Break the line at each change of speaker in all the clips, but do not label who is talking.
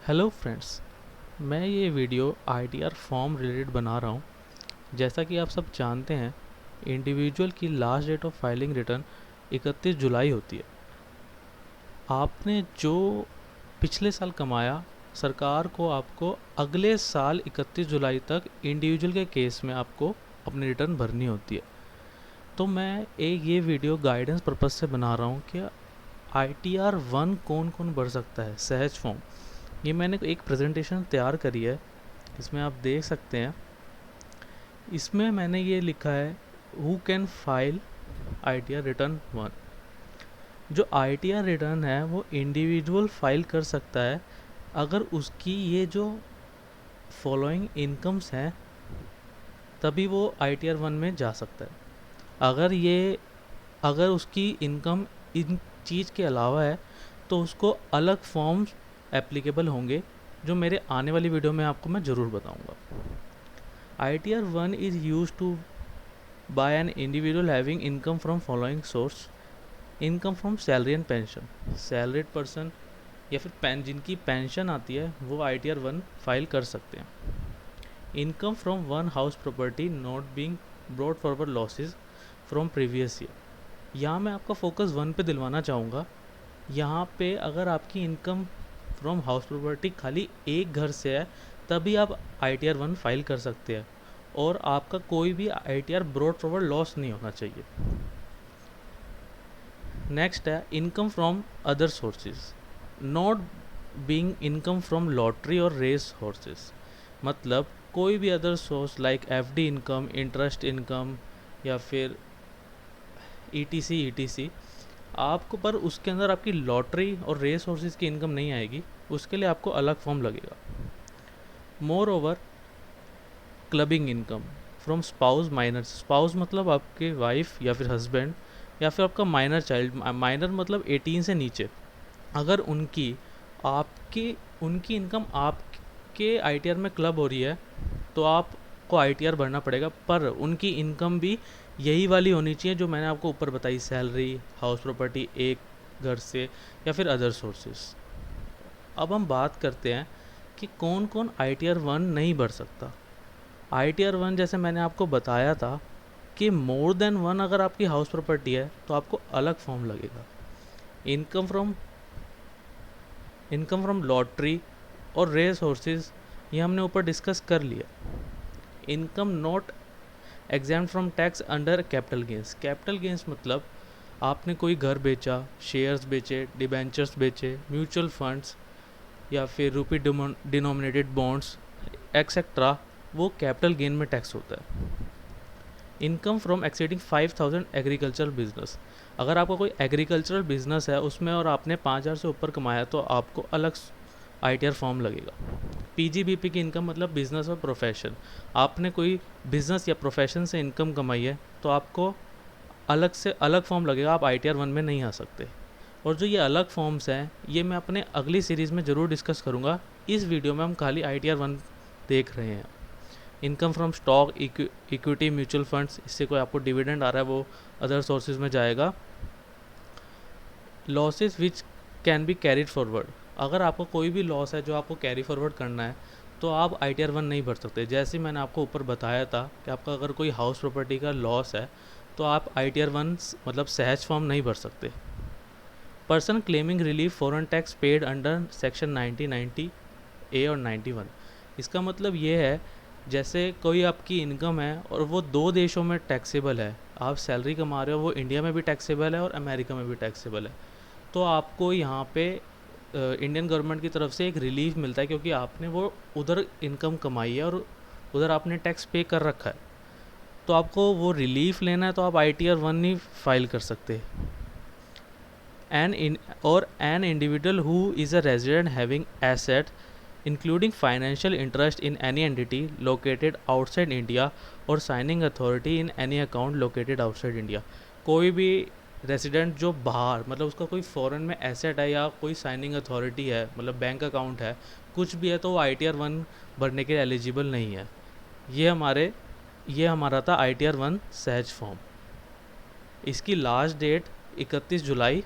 Hello friends, मैं ये video ITR form related बना रहा हूँ। जैसा कि आप सब जानते हैं, इंडिविजुअल की last date of filing return 31 जुलाई होती है। आपने जो पिछले साल कमाया, सरकार को आपको अगले साल 31 जुलाई तक इंडिविजुअल के केस में आपको अपनी रिटर्न भरनी होती है। तो मैं ये वीडियो गाइडेंस पर्पज़ से बना रहा हूँ कि आईटीआर 1 कौन कौन भर सकता है, सहज फॉर्म। ये मैंने एक प्रेजेंटेशन तैयार करी है, इसमें आप देख सकते हैं। इसमें मैंने ये लिखा है, who can file ITR return 1। जो आईटीआर रिटर्न है वो इंडिविजुअल फाइल कर सकता है अगर उसकी ये जो फॉलोइंग इनकम्स हैं, तभी वो आईटीआर 1 में जा सकता है। अगर उसकी इनकम इन चीज़ के अलावा है तो उसको अलग फॉर्म्स एप्लीकेबल होंगे, जो मेरे आने वाली वीडियो में आपको मैं ज़रूर बताऊंगा। ITR 1 is used to by an individual having income from following source: income from salary and pension। Salaried person या फिर जिनकी पेंशन आती है वो ITR 1 फाइल कर सकते हैं। Income from one house property not being brought forward losses from previous year. यहाँ मैं आपका फोकस 1 पे दिलवाना चाहूँगा। यहाँ पे अगर आपकी इनकम फ्रॉम हाउस प्रॉपर्टी खाली एक घर से है, तभी आप ITR 1 फाइल कर सकते हैं और आपका कोई भी ITR ब्रॉड फॉरवर्ड लॉस नहीं होना चाहिए। नेक्स्ट है income from other sources not being income from lottery और रेस हॉर्सेस। मतलब कोई भी other source like FD income, interest income या फिर ETC आपको, पर उसके अंदर आपकी लॉटरी और रेस हॉर्सेस की इनकम नहीं आएगी, उसके लिए आपको अलग फॉर्म लगेगा। Moreover clubbing income from spouse minors. Spouse मतलब आपके वाइफ या फिर हस्बैंड या फिर आपका माइनर चाइल्ड। माइनर मतलब 18 से नीचे। अगर उनकी इनकम आपके ITR में क्लब हो रही है तो आपको ITR भरना पड़ेगा, पर उनकी इनकम भी यही वाली होनी चाहिए जो मैंने आपको ऊपर बताई, सैलरी, हाउस प्रॉपर्टी एक घर से या फिर अदर सोर्सेस। अब हम बात करते हैं कि कौन कौन ITR 1 नहीं भर सकता। ITR 1 जैसे मैंने आपको बताया था कि मोर देन 1 अगर आपकी हाउस प्रॉपर्टी है तो आपको अलग फॉर्म लगेगा। इनकम फ्रॉम लॉटरी और रेस हॉर्सेस ये हमने ऊपर डिस्कस कर लिया। Income not exempt from tax under capital gains. Capital gains मतलब आपने कोई घर बेचा, शेयर्स बेचे, डिबेंचर्स बेचे, म्यूचुअल फंड्स या फिर रुपी डिनोमिनेटेड बॉन्ड्स एक्सेट्रा, वो कैपिटल गेन में टैक्स होता है। Income from exceeding 5000 agricultural business. अगर आपका कोई एग्रीकल्चरल बिजनेस है उसमें और आपने 5000 से ऊपर कमाया तो आपको अलग ITR फॉर्म लगेगा। PGBP की इनकम मतलब बिजनेस और प्रोफेशन। आपने कोई बिजनेस या प्रोफेशन से इनकम कमाई है तो आपको अलग से अलग फॉर्म लगेगा, आप ITR 1 में नहीं आ सकते। और जो ये अलग फॉर्म्स हैं ये मैं अपने अगली सीरीज़ में ज़रूर डिस्कस करूँगा। इस वीडियो में हम खाली ITR 1 देख रहे हैं। Income from stock, equity, mutual funds, इससे कोई आपको डिविडेंड आ रहा है वो अदर सोर्सेज में जाएगा। Losses which can be carried forward. अगर आपको कोई भी लॉस है जो आपको कैरी फॉरवर्ड करना है तो आप ITR 1 नहीं भर सकते। जैसे मैंने आपको ऊपर बताया था कि आपका अगर कोई हाउस प्रॉपर्टी का लॉस है तो आप ITR 1 मतलब सहज फॉर्म नहीं भर सकते। Person claiming relief foreign tax paid under section 1990A और 91। इसका मतलब ये है, जैसे कोई आपकी इनकम है और वो 2 देशों में टैक्सेबल है, आप सैलरी कमा रहे हो, वो इंडिया में भी टैक्सेबल है और अमेरिका में भी टैक्सेबल है, तो आपको यहाँ पे इंडियन गवर्नमेंट की तरफ से एक रिलीफ मिलता है, क्योंकि आपने वो उधर इनकम कमाई है और उधर आपने टैक्स पे कर रखा है, तो आपको वो रिलीफ लेना है तो आप ITR 1 नहीं फाइल कर सकते। An individual who is a resident having asset including financial interest in any entity located outside India or signing authority in any account located outside India। कोई भी रेसिडेंट जो बाहर, मतलब उसका कोई फॉरेन में एसेट है या कोई साइनिंग अथॉरिटी है, मतलब बैंक अकाउंट है, कुछ भी है, तो वो ITR 1 भरने के एलिजिबल नहीं है। ये हमारा था ITR 1 सहज फॉर्म। इसकी लास्ट डेट 31 जुलाई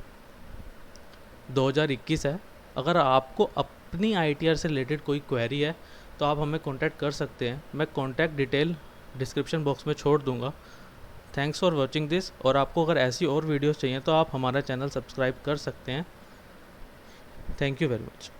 2021 है। अगर आपको अपनी ITR से रिलेटेड कोई क्वेरी है तो आप हमें कॉन्टैक्ट कर सकते हैं। मैं कॉन्टैक्ट डिटेल डिस्क्रिप्शन बॉक्स में छोड़ दूँगा। Thanks for watching this. और आपको अगर ऐसी और वीडियोस चाहिए तो आप हमारा चैनल सब्सक्राइब कर सकते हैं। Thank you very much.